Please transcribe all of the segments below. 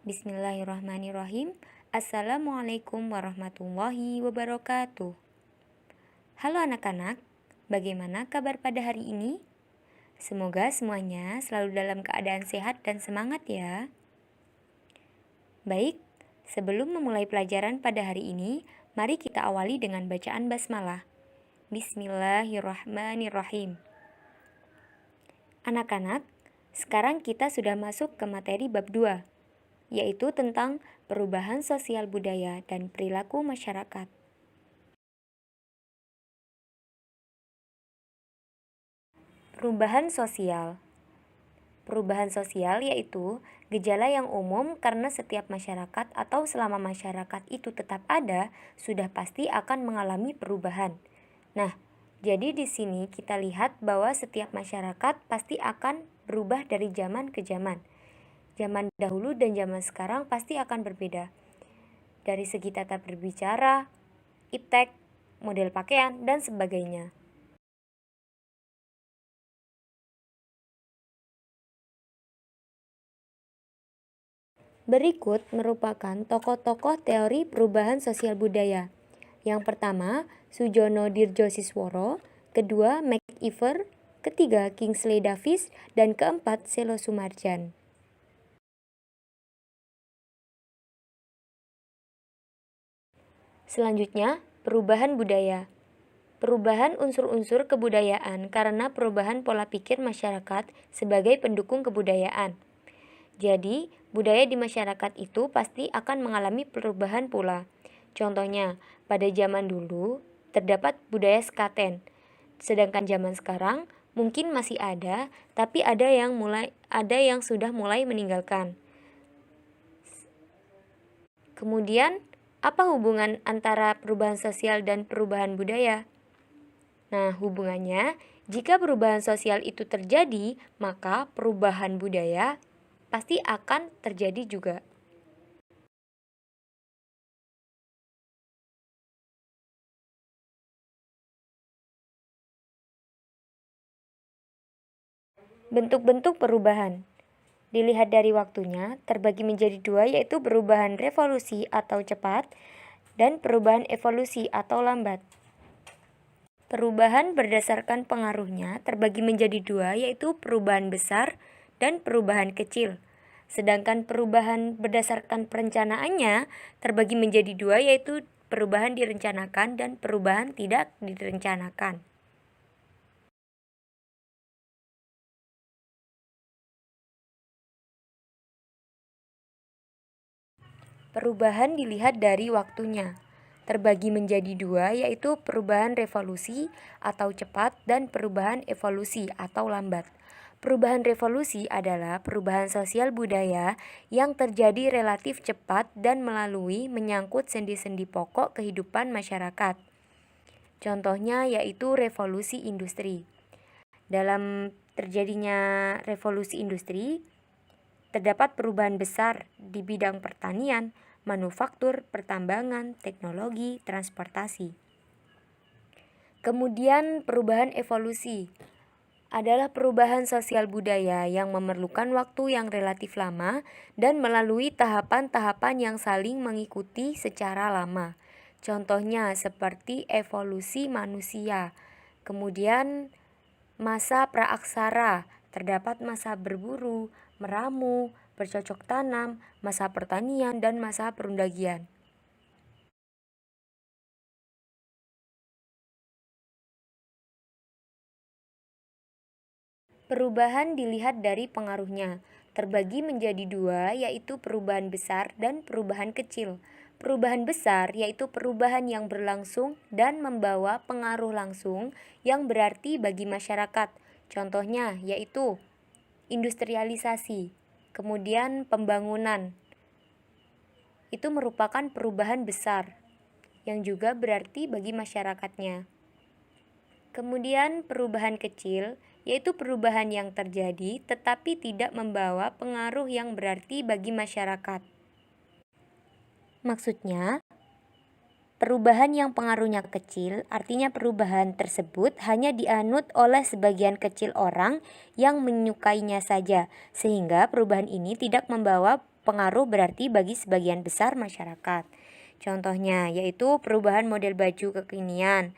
Bismillahirrahmanirrahim. Assalamualaikum warahmatullahi wabarakatuh. Halo anak-anak, bagaimana kabar pada hari ini? Semoga semuanya selalu dalam keadaan sehat dan semangat ya. Baik, sebelum memulai pelajaran pada hari ini, mari kita awali dengan bacaan basmalah. Bismillahirrahmanirrahim. Anak-anak, sekarang kita sudah masuk ke materi bab 2, yaitu tentang perubahan sosial budaya dan perilaku masyarakat. Perubahan sosial. Perubahan sosial yaitu gejala yang umum karena setiap masyarakat atau selama masyarakat itu tetap ada, sudah pasti akan mengalami perubahan. Nah, jadi di sini kita lihat bahwa setiap masyarakat pasti akan berubah dari zaman ke zaman. Zaman dahulu dan zaman sekarang pasti akan berbeda. Dari segi tata berbicara, iptek, model pakaian, dan sebagainya. Berikut merupakan tokoh-tokoh teori perubahan sosial budaya. Yang pertama, Sujono Dirjosisworo, kedua, MacIver, ketiga, Kingsley Davis, dan keempat, Selo Sumarjan. Selanjutnya, perubahan budaya. Perubahan unsur-unsur kebudayaan karena perubahan pola pikir masyarakat sebagai pendukung kebudayaan. Jadi, budaya di masyarakat itu pasti akan mengalami perubahan pula. Contohnya, pada zaman dulu terdapat budaya sekaten. Sedangkan zaman sekarang mungkin masih ada, tapi ada yang sudah mulai meninggalkan. Kemudian, apa hubungan antara perubahan sosial dan perubahan budaya? Nah, hubungannya, jika perubahan sosial itu terjadi, maka perubahan budaya pasti akan terjadi juga. Bentuk-bentuk perubahan dilihat dari waktunya terbagi menjadi dua, yaitu perubahan revolusi atau cepat dan perubahan evolusi atau lambat. Perubahan berdasarkan pengaruhnya terbagi menjadi dua, yaitu perubahan besar dan perubahan kecil. Sedangkan perubahan berdasarkan perencanaannya terbagi menjadi dua, yaitu perubahan direncanakan dan perubahan tidak direncanakan. Perubahan dilihat dari waktunya. Terbagi menjadi dua, yaitu perubahan revolusi atau cepat dan perubahan evolusi atau lambat. Perubahan revolusi adalah perubahan sosial budaya yang terjadi relatif cepat dan melalui menyangkut sendi-sendi pokok kehidupan masyarakat. Contohnya yaitu revolusi industri. Dalam terjadinya revolusi industri, terdapat perubahan besar di bidang pertanian, manufaktur, pertambangan, teknologi, transportasi. Kemudian perubahan evolusi adalah perubahan sosial budaya yang memerlukan waktu yang relatif lama dan melalui tahapan-tahapan yang saling mengikuti secara lama. Contohnya seperti evolusi manusia. Kemudian masa praaksara, terdapat masa berburu, meramu, bercocok tanam, masa pertanian, dan masa perundagian. Perubahan dilihat dari pengaruhnya, terbagi menjadi dua, yaitu perubahan besar dan perubahan kecil. Perubahan besar yaitu perubahan yang berlangsung dan membawa pengaruh langsung yang berarti bagi masyarakat. Contohnya yaitu industrialisasi, kemudian pembangunan. Itu merupakan perubahan besar yang juga berarti bagi masyarakatnya. Kemudian perubahan kecil yaitu perubahan yang terjadi tetapi tidak membawa pengaruh yang berarti bagi masyarakat. Maksudnya, perubahan yang pengaruhnya kecil, artinya perubahan tersebut hanya dianut oleh sebagian kecil orang yang menyukainya saja, sehingga perubahan ini tidak membawa pengaruh berarti bagi sebagian besar masyarakat. Contohnya yaitu perubahan model baju kekinian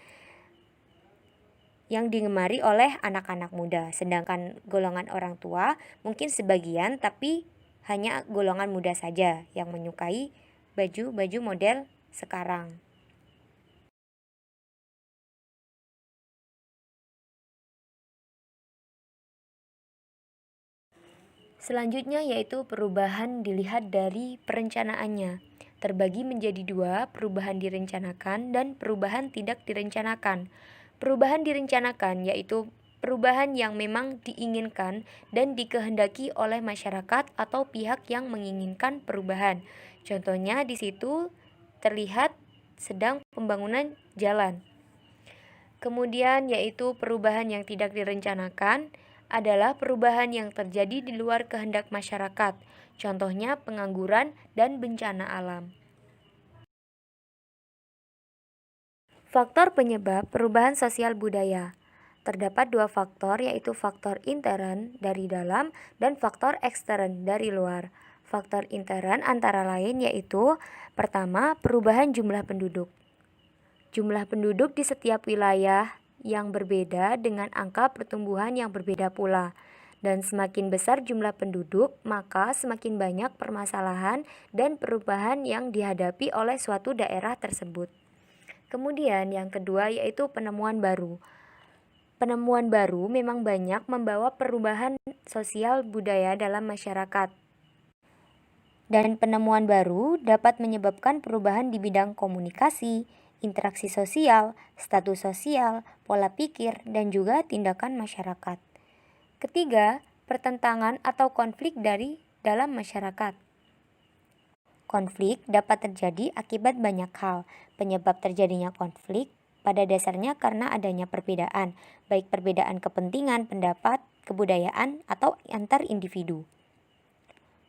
yang digemari oleh anak-anak muda, sedangkan golongan orang tua mungkin sebagian tapi hanya golongan muda saja yang menyukai baju-baju model sekarang. Selanjutnya yaitu perubahan dilihat dari perencanaannya. Terbagi menjadi dua, perubahan direncanakan dan perubahan tidak direncanakan. Perubahan direncanakan yaitu perubahan yang memang diinginkan dan dikehendaki oleh masyarakat atau pihak yang menginginkan perubahan. Contohnya di situ terlihat sedang pembangunan jalan. Kemudian yaitu perubahan yang tidak direncanakan adalah perubahan yang terjadi di luar kehendak masyarakat, contohnya pengangguran dan bencana alam. Faktor penyebab perubahan sosial budaya. Terdapat dua faktor yaitu faktor intern dari dalam dan faktor ekstern dari luar. Faktor intern antara lain yaitu pertama, perubahan jumlah penduduk. Jumlah penduduk di setiap wilayah yang berbeda dengan angka pertumbuhan yang berbeda pula. Dan semakin besar jumlah penduduk, maka semakin banyak permasalahan dan perubahan yang dihadapi oleh suatu daerah tersebut. Kemudian yang kedua yaitu penemuan baru. Penemuan baru memang banyak membawa perubahan sosial budaya dalam masyarakat. Dan penemuan baru dapat menyebabkan perubahan di bidang komunikasi, interaksi sosial, status sosial, pola pikir, dan juga tindakan masyarakat. Ketiga, pertentangan atau konflik dari dalam masyarakat. Konflik dapat terjadi akibat banyak hal. Penyebab terjadinya konflik pada dasarnya karena adanya perbedaan, baik perbedaan kepentingan, pendapat, kebudayaan, atau antar individu.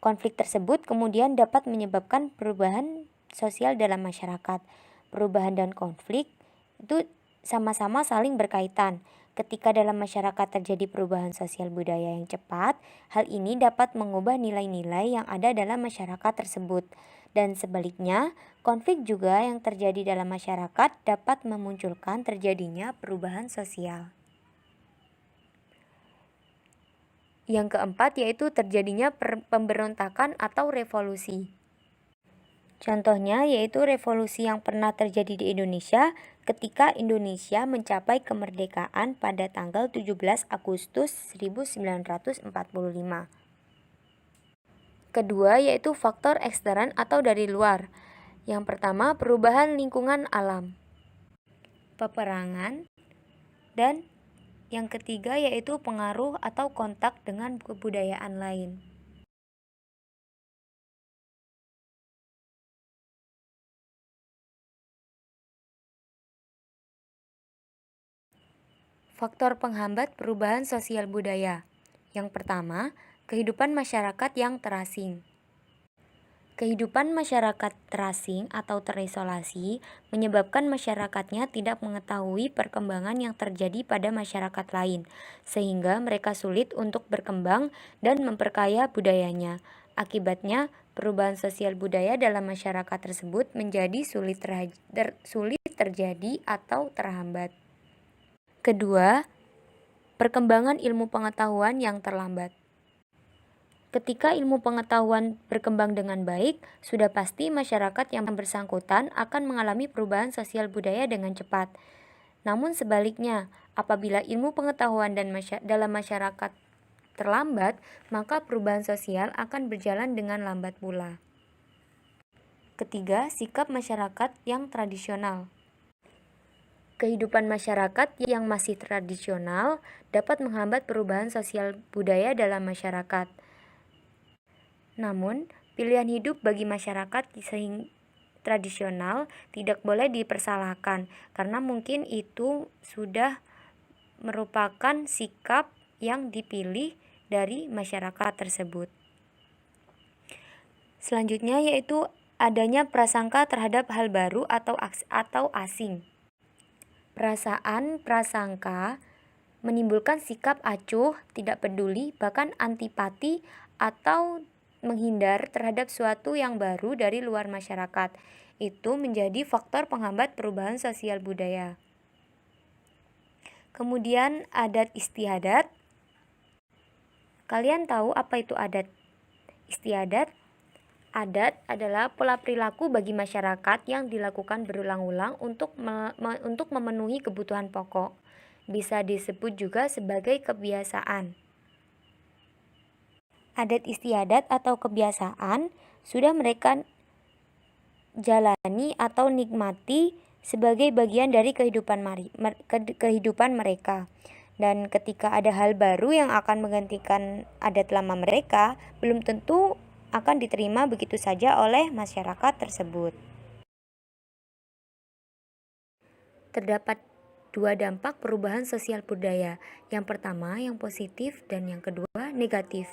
Konflik tersebut kemudian dapat menyebabkan perubahan sosial dalam masyarakat. Perubahan dan konflik itu sama-sama saling berkaitan. Ketika dalam masyarakat terjadi perubahan sosial budaya yang cepat, hal ini dapat mengubah nilai-nilai yang ada dalam masyarakat tersebut. Dan sebaliknya, konflik juga yang terjadi dalam masyarakat dapat memunculkan terjadinya perubahan sosial. Yang keempat yaitu terjadinya pemberontakan atau revolusi. Contohnya yaitu revolusi yang pernah terjadi di Indonesia ketika Indonesia mencapai kemerdekaan pada tanggal 17 Agustus 1945. Kedua yaitu faktor ekstern atau dari luar. Yang pertama perubahan lingkungan alam, peperangan, dan yang ketiga yaitu pengaruh atau kontak dengan kebudayaan lain. Faktor penghambat perubahan sosial budaya. Yang pertama, kehidupan masyarakat yang terasing. Kehidupan masyarakat terasing atau terisolasi menyebabkan masyarakatnya tidak mengetahui perkembangan yang terjadi pada masyarakat lain, sehingga mereka sulit untuk berkembang dan memperkaya budayanya. Akibatnya, perubahan sosial budaya dalam masyarakat tersebut menjadi sulit terjadi atau terhambat. Kedua, perkembangan ilmu pengetahuan yang terlambat. Ketika ilmu pengetahuan berkembang dengan baik, sudah pasti masyarakat yang bersangkutan akan mengalami perubahan sosial budaya dengan cepat. Namun sebaliknya, apabila ilmu pengetahuan dalam masyarakat terlambat, maka perubahan sosial akan berjalan dengan lambat pula. Ketiga, sikap masyarakat yang tradisional. Kehidupan masyarakat yang masih tradisional dapat menghambat perubahan sosial budaya dalam masyarakat. Namun, pilihan hidup bagi masyarakat tradisional tidak boleh dipersalahkan karena mungkin itu sudah merupakan sikap yang dipilih dari masyarakat tersebut. Selanjutnya yaitu adanya prasangka terhadap hal baru atau asing. Perasaan prasangka menimbulkan sikap acuh, tidak peduli, bahkan antipati atau menghindar terhadap suatu yang baru dari luar masyarakat. Itu menjadi faktor penghambat perubahan sosial budaya. Kemudian adat istiadat. Kalian tahu apa itu adat istiadat? Adat adalah pola perilaku bagi masyarakat yang dilakukan berulang-ulang untuk memenuhi kebutuhan pokok. Bisa disebut juga sebagai kebiasaan. Adat istiadat atau kebiasaan sudah mereka jalani atau nikmati sebagai bagian dari kehidupan mereka. Dan ketika ada hal baru yang akan menggantikan adat lama mereka, belum tentu akan diterima begitu saja oleh masyarakat tersebut. Terdapat dua dampak perubahan sosial budaya. Yang pertama yang positif dan yang kedua negatif.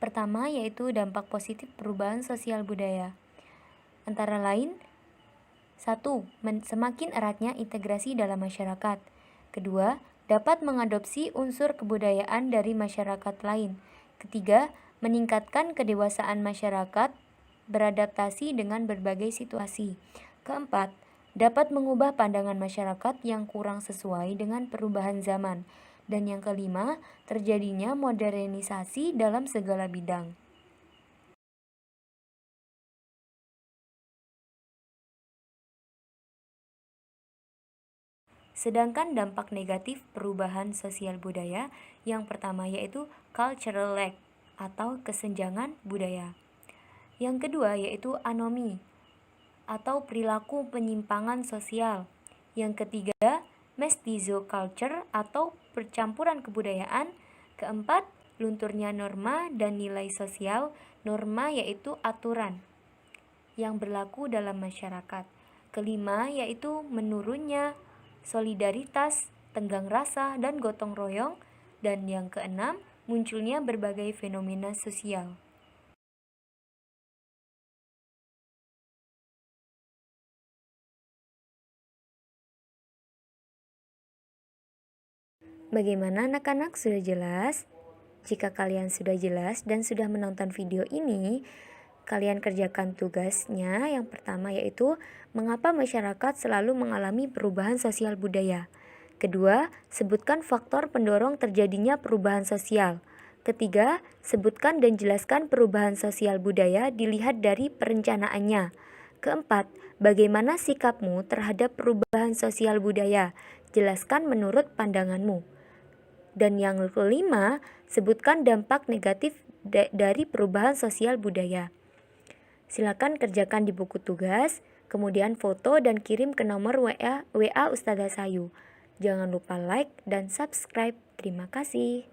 Pertama yaitu dampak positif perubahan sosial budaya. Antara lain, 1. Semakin eratnya integrasi dalam masyarakat. Kedua, dapat mengadopsi unsur kebudayaan dari masyarakat lain. Ketiga, meningkatkan kedewasaan masyarakat beradaptasi dengan berbagai situasi. Keempat, dapat mengubah pandangan masyarakat yang kurang sesuai dengan perubahan zaman. Dan yang kelima, terjadinya modernisasi dalam segala bidang. Sedangkan dampak negatif perubahan sosial budaya yang pertama yaitu cultural lag atau kesenjangan budaya. Yang kedua yaitu anomi atau perilaku penyimpangan sosial. Yang ketiga, mestizo culture atau percampuran kebudayaan. Keempat, lunturnya norma dan nilai sosial. Norma yaitu aturan yang berlaku dalam masyarakat. Kelima yaitu menurunnya solidaritas, tenggang rasa, dan gotong royong. Dan yang keenam, munculnya berbagai fenomena sosial. Bagaimana anak-anak, sudah jelas? Jika kalian sudah jelas dan sudah menonton video ini, kalian kerjakan tugasnya. Yang pertama yaitu mengapa masyarakat selalu mengalami perubahan sosial budaya. Kedua, sebutkan faktor pendorong terjadinya perubahan sosial. Ketiga, sebutkan dan jelaskan perubahan sosial budaya dilihat dari perencanaannya. Keempat, bagaimana sikapmu terhadap perubahan sosial budaya? Jelaskan menurut pandanganmu. Dan yang kelima, sebutkan dampak negatif dari perubahan sosial budaya. Silakan kerjakan di buku tugas, kemudian foto dan kirim ke nomor WA Ustazah Sayu. Jangan lupa like dan subscribe. Terima kasih.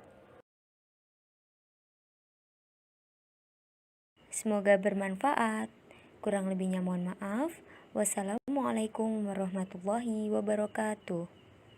Semoga bermanfaat. Kurang lebihnya mohon maaf. Wassalamualaikum warahmatullahi wabarakatuh.